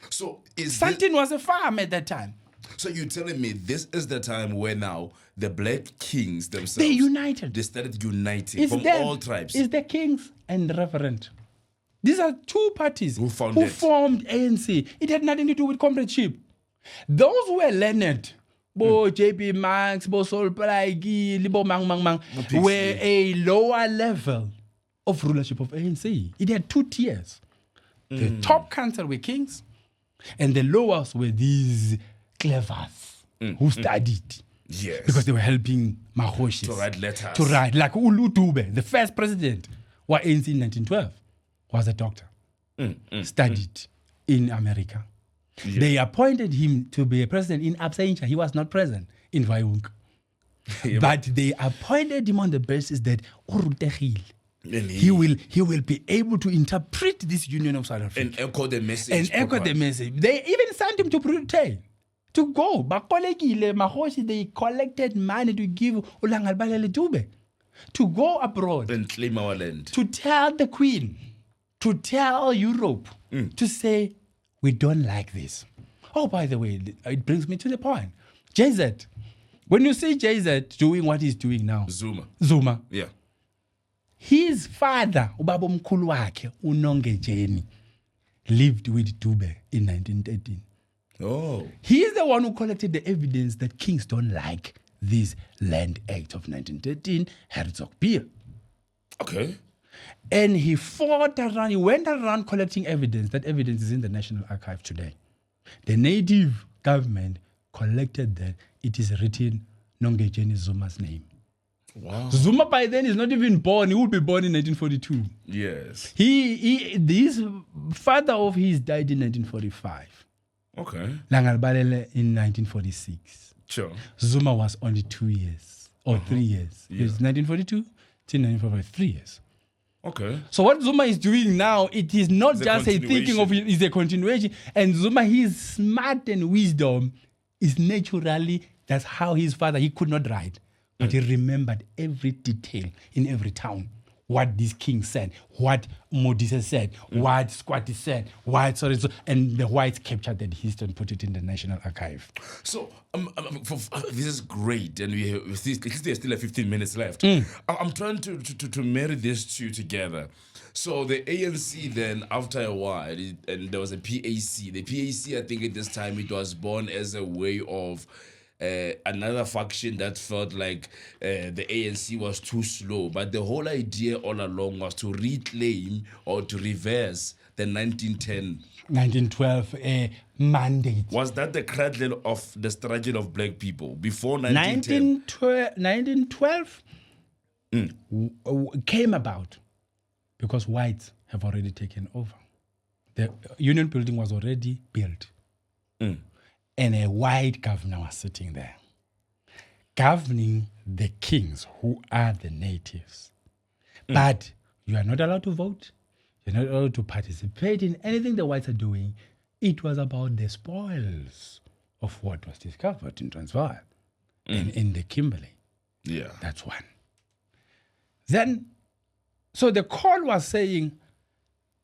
So Sandton was a farm at that time. So you're telling me this is the time where now the black kings themselves, they united. They started uniting from all tribes. It's the kings and the reverend. These are two parties who formed ANC. It had nothing to do with comradeship. Those who were learned, Bo JP Marx, Bo Solplaigi, Bo Mang, were a lower level of rulership of ANC. It had two tiers. The top council were kings, and the lowest were these clevers who studied. Yes. Because they were helping Mahoshis to write letters. To write. Like Ulu Dube, the first president was ANC in 1912, was a doctor. Studied in America. Yeah. They appointed him to be a president in absentia. He was not present in Vaiunk. But they appointed him on the basis that he will be able to interpret this Union of South Africa. And echo the message. They even sent him to Britain to go. They collected money to give Ulangalbalele Dube to go abroad. And claim our land. To tell the Queen, to tell Europe, to say, we don't like this. Oh, by the way, it brings me to the point. JZ. When you see JZ doing what he's doing now. Zuma. Yeah. His father, Ubaba Mkhulu wakhe, Unonge Jeni, lived with Dube in 1913. Oh. He is the one who collected the evidence that kings don't like this Land Act of 1913, Herzog Bill. Okay. And he fought around, he went around collecting evidence. That evidence is in the National Archive today. The native government collected that. It is written Nongejeni Zuma's name. Wow. Zuma by then is not even born. He will be born in 1942. Yes. This father of his died in 1945. Okay. Langalbalele in 1946. Sure. Zuma was only 2 years or 3 years. Yeah. It's 1942 till 1945, 3 years. Okay. So what Zuma is doing now, it is not It's just a thinking of it, it's a continuation. And Zuma, his smart and wisdom is naturally, that's how his father, he could not write, but he remembered every detail in every town. What this king said, what Modise said, what Squatty said, and the whites captured that history and put it in the National Archive. So this is great, and there's still 15 minutes left. I'm trying to marry these two together. So the ANC then, after a while, and there was a PAC. The PAC, I think at this time, it was born as a way of another faction that felt like the ANC was too slow. But the whole idea all along was to reclaim or to reverse the 1912 mandate. Was that the cradle of the struggle of black people before 1910? 1912 came about because whites have already taken over. The Union building was already built. And a white governor was sitting there, governing the kings who are the natives. But you are not allowed to vote. You're not allowed to participate in anything the whites are doing. It was about the spoils of what was discovered in Transvaal and in the Kimberley. Yeah. That's one. Then, so the call was saying,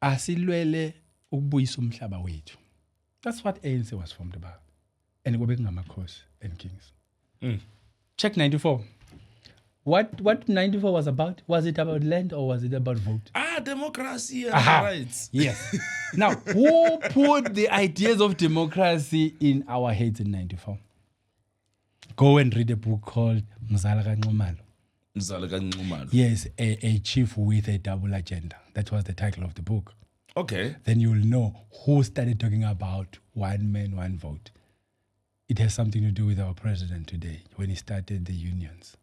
asilwele ukubuyisa umhlaba wethu. That's what ANC was formed about. And we're being Amakos and Kings. Check 94. What 94 was about? Was it about land or was it about vote? Democracy and rights. Yes. Now, who put the ideas of democracy in our heads in 94? Go and read a book called Zwelakhe Mthethwa. Yes, a chief with a double agenda. That was the title of the book. Okay. Then you'll know who started talking about one man, one vote. It has something to do with our president today when he started the unions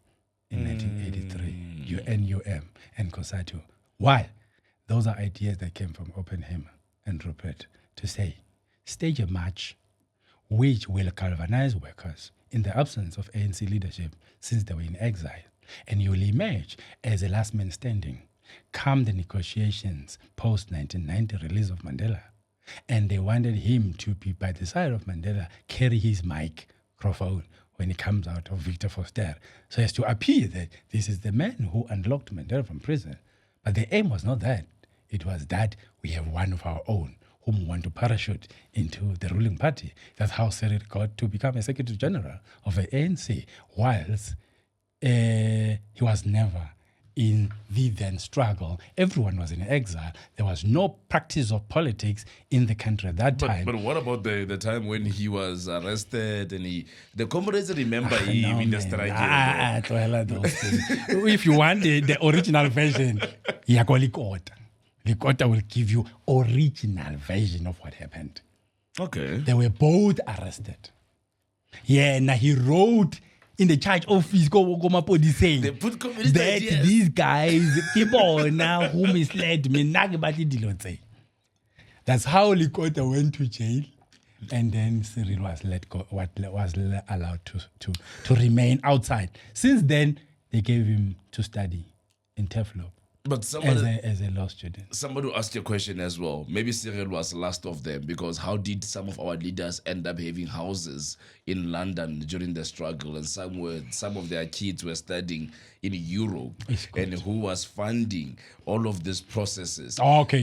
in 1983, NUM and COSATU. Why? Those are ideas that came from Oppenheimer and Rupert to say, stage a march which will galvanize workers in the absence of ANC leadership since they were in exile, and you will emerge as a last man standing. Come the negotiations post-1990 release of Mandela. And they wanted him to be by the side of Mandela, carry his microphone when he comes out of Victor Foster, so as to appear that this is the man who unlocked Mandela from prison. But the aim was not that. It was that we have one of our own whom we want to parachute into the ruling party. That's how Cyril got to become a Secretary General of the ANC, whilst he was never in the then struggle. Everyone was in exile. There was no practice of politics in the country at that time. But what about the time when he was arrested and the comrades remember him in the strike? If you want the original version, Likota will give you original version of what happened. Okay. They were both arrested. Yeah, now he wrote in the church office, saying they put communist that ideas. These guys, people now who misled me, that's how Likota went to jail, and then Cyril was let go. Was allowed to remain outside. Since then, they gave him to study in Teflop. But somebody, as a law student. Somebody asked you a question as well. Maybe Cyril was the last of them, because how did some of our leaders end up having houses in London during the struggle, and some of their kids were studying in Europe, and who was funding all of these processes? Oh, okay,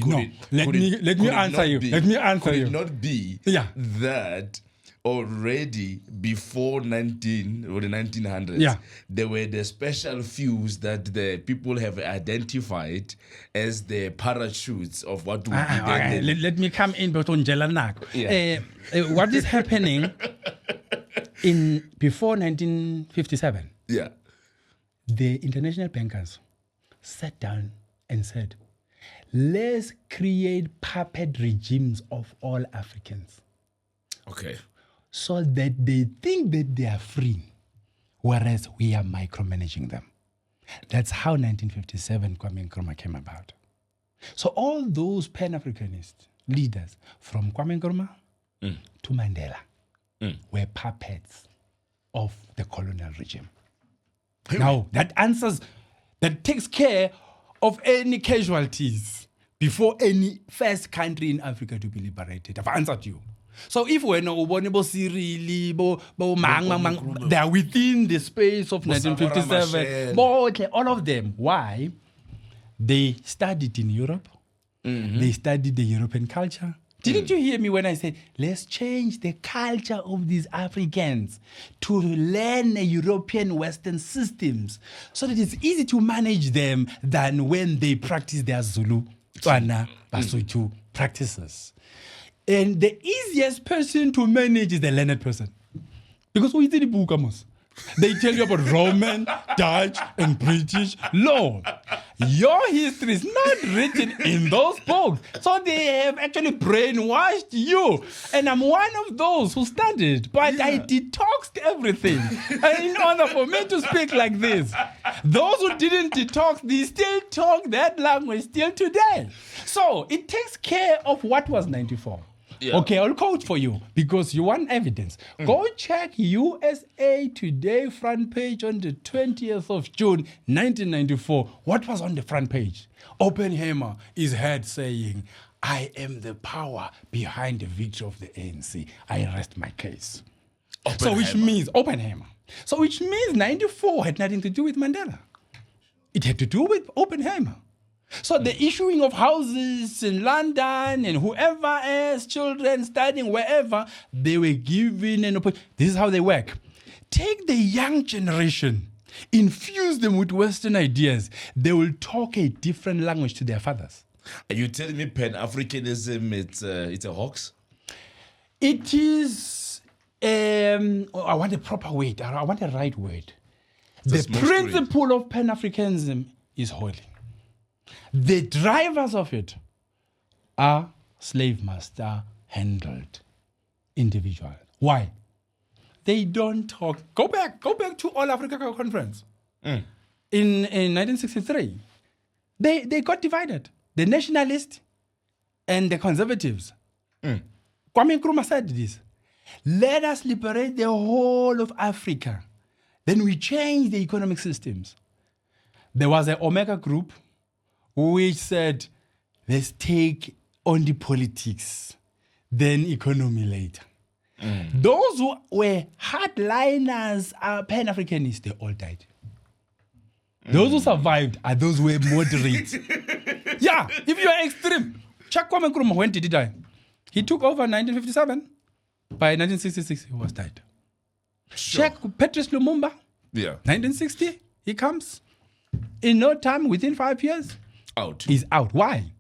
let me answer you. Let me answer you. Could it not be that already before the 1900s, Yeah. there were the special fews that the people have identified as the parachutes of what would be Okay, let me come in, but on Jelanak. Yeah. What is happening before 1957? Yeah. The international bankers sat down and said, let's create puppet regimes of all Africans Okay. so that they think that they are free, whereas we are micromanaging them. That's how 1957 Kwame Nkrumah came about. So all those Pan-Africanist leaders, from Kwame Nkrumah to Mandela, were puppets of the colonial regime. Now, that takes care of any casualties before any first country in Africa to be liberated. I've answered you. So if we're not they are within the space of 1957, all of them. Why? They studied in Europe. They studied the European culture. Didn't you hear me when I said, let's change the culture of these Africans to learn European Western systems so that it's easy to manage them than when they practice their Zulu, Tswana, Basotho practices. And the easiest person to manage is the learned person. Because we did the book, they tell you about Roman, Dutch, and British law. Your history is not written in those books. So they have actually brainwashed you. And I'm one of those who studied, but I detoxed everything. And in order for me to speak like this, those who didn't detox, they still talk that language still today. So it takes care of what was 94. Yeah. Okay, I'll quote for you because you want evidence. Go check USA Today front page on the 20th of June, 1994. What was on the front page? Oppenheimer is heard saying, I am the power behind the victory of the ANC. I rest my case. So which means Oppenheimer. So which means 94 had nothing to do with Mandela. It had to do with Oppenheimer. So the issuing of houses in London and whoever has children studying wherever, they were given an opportunity. This is how they work. Take the young generation, infuse them with Western ideas. They will talk a different language to their fathers. Are you telling me Pan-Africanism, it's a hoax? It is, I want a proper word. I want a right word. The principle of Pan-Africanism is holy. The drivers of it are slave master handled individuals. Why? They don't talk. Go back to All Africa Conference. In 1963. They got divided. The nationalists and the conservatives. Kwame Nkrumah said this. Let us liberate the whole of Africa. Then we change the economic systems. There was an Omega group which said, let's take only politics, then economy later. Those who were hardliners, Pan-Africanists, they all died. Those who survived are those who were moderate. Yeah, if you are extreme. Check Kwame Nkrumah, when did he die? He took over in 1957. By 1966, he was dead. Sure. Check Patrice Lumumba. Yeah. 1960, he comes. In no time, within 5 years, he's out. Why?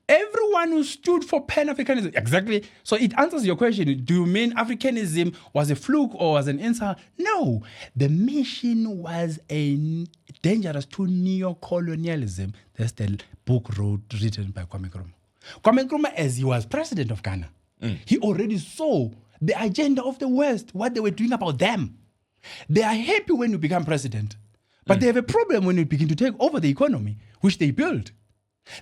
Everyone who stood for Pan-Africanism, exactly. So it answers your question. Do you mean Africanism was a fluke or was an insult? No. The mission was dangerous to neo-colonialism. That's the book written by Kwame Nkrumah. Kwame Nkrumah, as he was president of Ghana, he already saw the agenda of the West, what they were doing about them. They are happy when you become president, but they have a problem when you begin to take over the economy, which they built.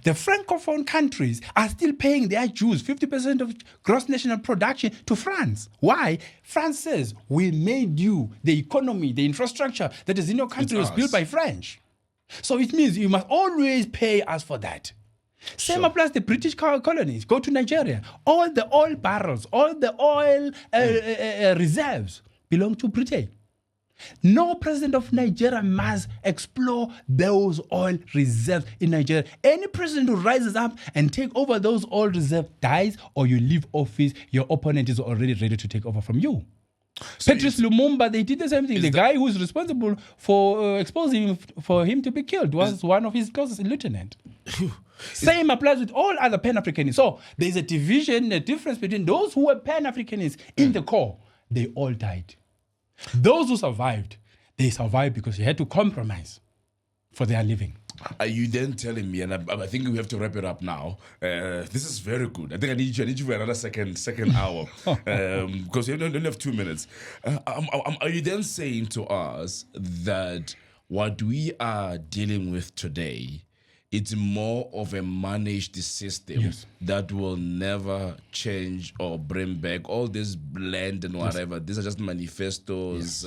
The Francophone countries are still paying their dues, 50% of gross national production, to France. Why? France says, we made you the economy, the infrastructure that is in your country was built by French. So it means you must always pay us for that. Same applies the British colonies. Go to Nigeria. All the oil barrels, all the oil reserves belong to Britain. No president of Nigeria must explore those oil reserves in Nigeria. Any president who rises up and take over those oil reserves dies, or you leave office, your opponent is already ready to take over from you. So Patrice Lumumba, they did the same thing. The guy who's responsible for exposing him, for him to be killed, was one of his closest lieutenant. Same applies with all other Pan-Africanists. So there's a division, a difference between those who were Pan-Africanists in the core. They all died. Those who survived, they survived because they had to compromise for their living. Are you then telling me, and I think we have to wrap it up now. This is very good. I think I need you for another second hour because we only have 2 minutes. Are you then saying to us that what we are dealing with today, it's more of a managed system that will never change or bring back all this blend and whatever? These are just manifestos.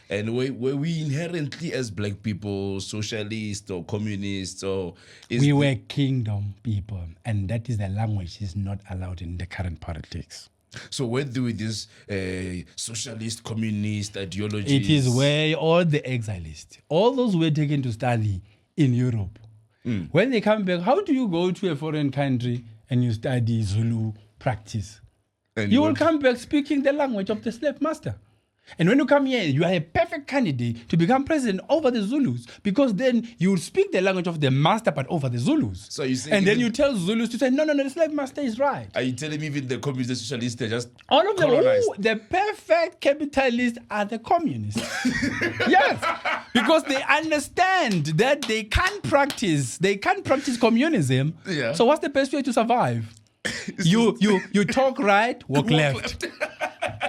And we inherently, as black people, socialists or communists, or we were kingdom people, and that is the language is not allowed in the current politics. So where do this socialist, communist ideology? It is where all the exilists, all those who were taken to study in Europe, when they come back, how do you go to a foreign country and you study Zulu practice? And you will come back speaking the language of the slave master. And when you come here, you are a perfect candidate to become president over the Zulus, because then you will speak the language of the master but over the Zulus. So you say, and then you tell Zulus to say, no, the slave master is right. Are you telling me even the communist socialists, they're just all of them? The perfect capitalists are the communists. Yes, because they understand that they can't practice communism. Yeah. So what's the best way to survive? You talk right, walk left.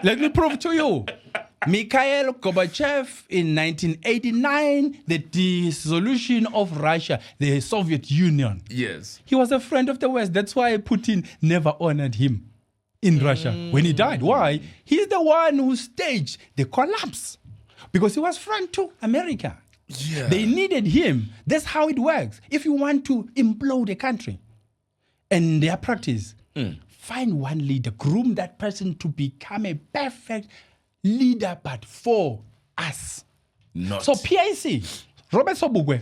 Let me prove to you. Mikhail Gorbachev in 1989, the dissolution of Russia, the Soviet Union. Yes. He was a friend of the West. That's why Putin never honored him in Russia when he died. Why? He's the one who staged the collapse because he was friend to America. Yeah. They needed him. That's how it works. If you want to implode a country and their practice, find one leader, groom that person to become a perfect leader, but for us. So PIC, Robert Sobukwe,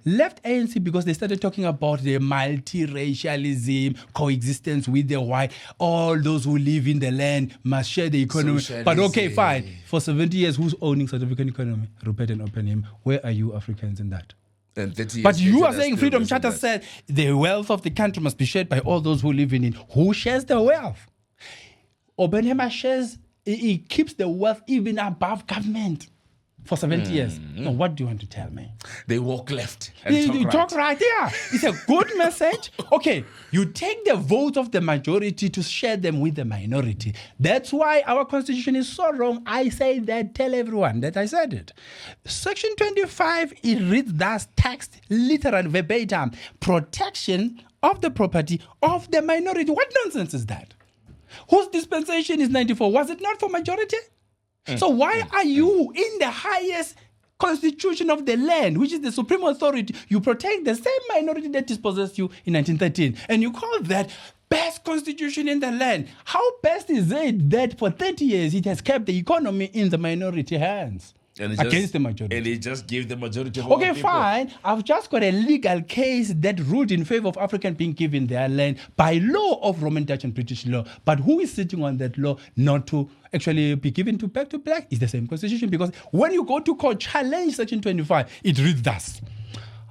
left ANC because they started talking about the multiracialism, coexistence with the white, all those who live in the land must share the economy. Socialism. But okay, fine. For 70 years, who's owning South African economy? Rupert and open him. Where are you Africans in that? But you are saying Freedom Charter said the wealth of the country must be shared by all those who live in it. Who shares the wealth? Oppenheimer shares, he keeps the wealth even above government for 70 years. Now, what do you want to tell me? They walk left and talk right. Yeah. It's a good message. Okay, you take the votes of the majority to share them with the minority. That's why our constitution is so wrong. I say that, tell everyone that I said it. Section 25, it reads thus, text, literal, verbatim, protection of the property of the minority. What nonsense is that? Whose dispensation is 94? Was it not for majority? So why are you in the highest constitution of the land, which is the supreme authority, you protect the same minority that dispossessed you in 1913, and you call that best constitution in the land? How best is it that for 30 years it has kept the economy in the minority hands? Against the majority. And it just gave the majority of okay, fine. I've just got a legal case that ruled in favor of African being given their land by law of Roman, Dutch, and British law. But who is sitting on that law not to actually be given to back to black? It's the same constitution, because when you go to court, challenge Section 25, it reads thus.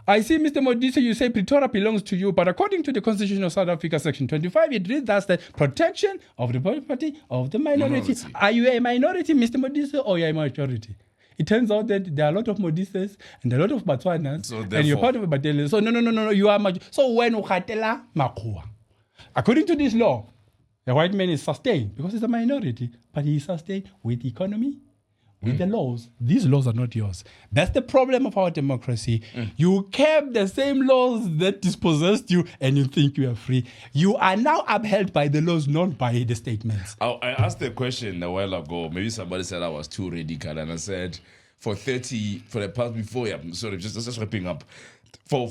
I see, Mr. Modise, you say Pretoria belongs to you, but according to the Constitution of South Africa, Section 25, it reads thus, that protection of the property of the minority. Are you a minority, Mr. Modise, or are you a majority? It turns out that there are a lot of Modises and a lot of Botswanas, and you're part of a battalion. So no, you are so when ukhatela makhuwa. According to this law, the white man is sustained because he's a minority, but he is sustained with economy, with the laws. These laws are not yours. That's the problem of our democracy. You kept the same laws that dispossessed you, and you think you are free. You are now upheld by the laws, not by the statements. I asked a question a while ago. Maybe somebody said I was too radical, and I said for the past before, just wrapping up. For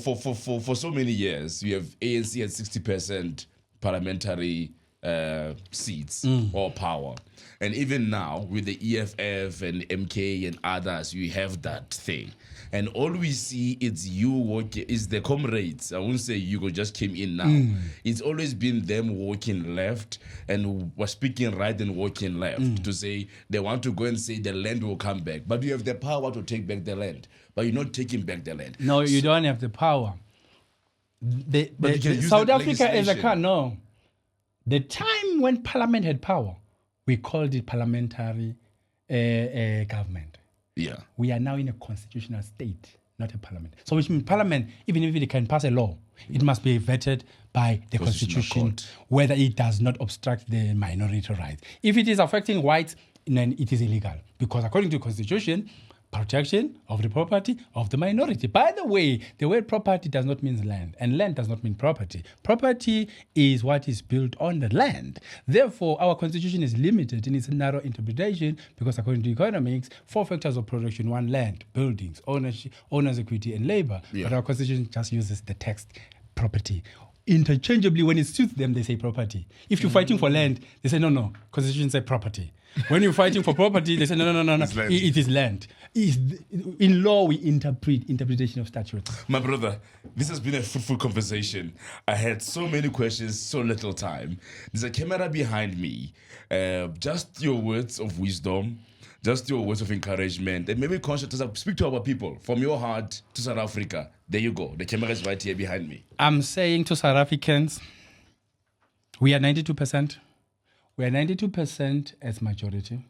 so many years, you have ANC at 60% parliamentary seats or power. And even now, with the EFF and MK and others, you have that thing. And all we see is you working, is the comrades. I won't say you just came in now. It's always been them walking left and were speaking right and walking left to say they want to go and say the land will come back. But you have the power to take back the land. But you're not taking back the land. No, you don't have the power. South Africa is a country. No. The time when Parliament had power, we called it parliamentary government. Yeah. We are now in a constitutional state, not a parliament. So which means parliament, even if it can pass a law, it must be vetted by the constitution, whether it does not obstruct the minority rights. If it is affecting whites, then it is illegal. Because according to the constitution, protection of the property of the minority. By the way, the word property does not mean land, and land does not mean property. Property is what is built on the land. Therefore, our constitution is limited in its narrow interpretation because according to economics, 4 factors of production: 1, land, buildings, ownership, owner's equity, and labor. Yeah. But our constitution just uses the text property. Interchangeably, when it suits them, they say property. If you're fighting for land, they say, no, constitution says property. When you're fighting for property, they say, no, it is land. In law, we interpretation of statutes. My brother, this has been a fruitful conversation. I had so many questions, so little time. There's a camera behind me. Just your words of wisdom, just your words of encouragement, and maybe conscious. Speak to our people from your heart to South Africa. There you go. The camera is right here behind me. I'm saying to South Africans, we are 92%. We are 92% as majority.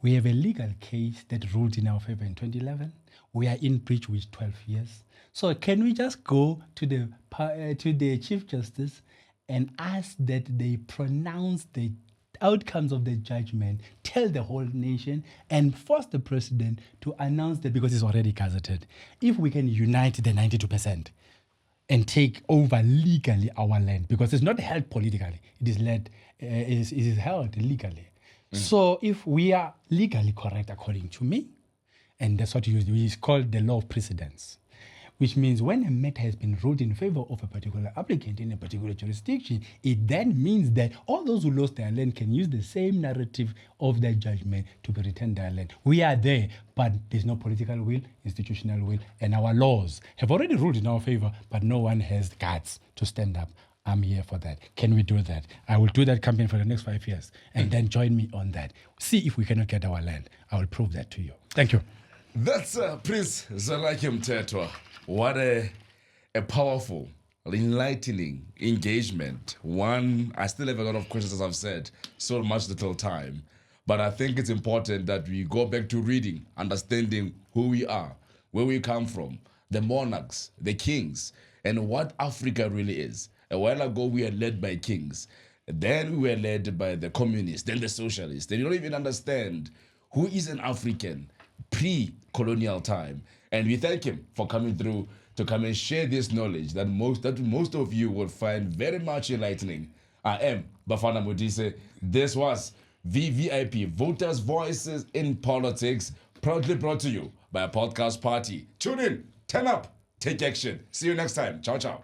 We have a legal case that ruled in our favor in 2011. We are in breach with 12 years. So can we just go to the Chief Justice and ask that they pronounce the outcomes of the judgment, tell the whole nation, and force the president to announce that, because it's already gazetted. If we can unite the 92% and take over legally our land, because it's not held politically, it is held legally. So if we are legally correct, according to me, and that's what is called the law of precedence, which means when a matter has been ruled in favor of a particular applicant in a particular jurisdiction, it then means that all those who lost their land can use the same narrative of their judgment to be returned their land. We are there, but there's no political will, institutional will, and our laws have already ruled in our favor, but no one has the guts to stand up. I'm here for that. Can we do that? I will do that campaign for the next 5 years, and then join me on that. See if we cannot get our land. I will prove that to you. Thank you. That's Prince Zwelakhe Mthethwa. What a powerful, enlightening engagement. One, I still have a lot of questions, as I've said, so much little time. But I think it's important that we go back to reading, understanding who we are, where we come from, the monarchs, the kings, and what Africa really is. A while ago, we were led by kings. Then we were led by the communists, then the socialists. They don't even understand who is an African pre-colonial time. And we thank him for coming through to come and share this knowledge that most of you will find very much enlightening. I am Bafana Modise. This was VVIP, Voters' Voices in Politics, proudly brought to you by a podcast party. Tune in, turn up, take action. See you next time. Ciao, ciao.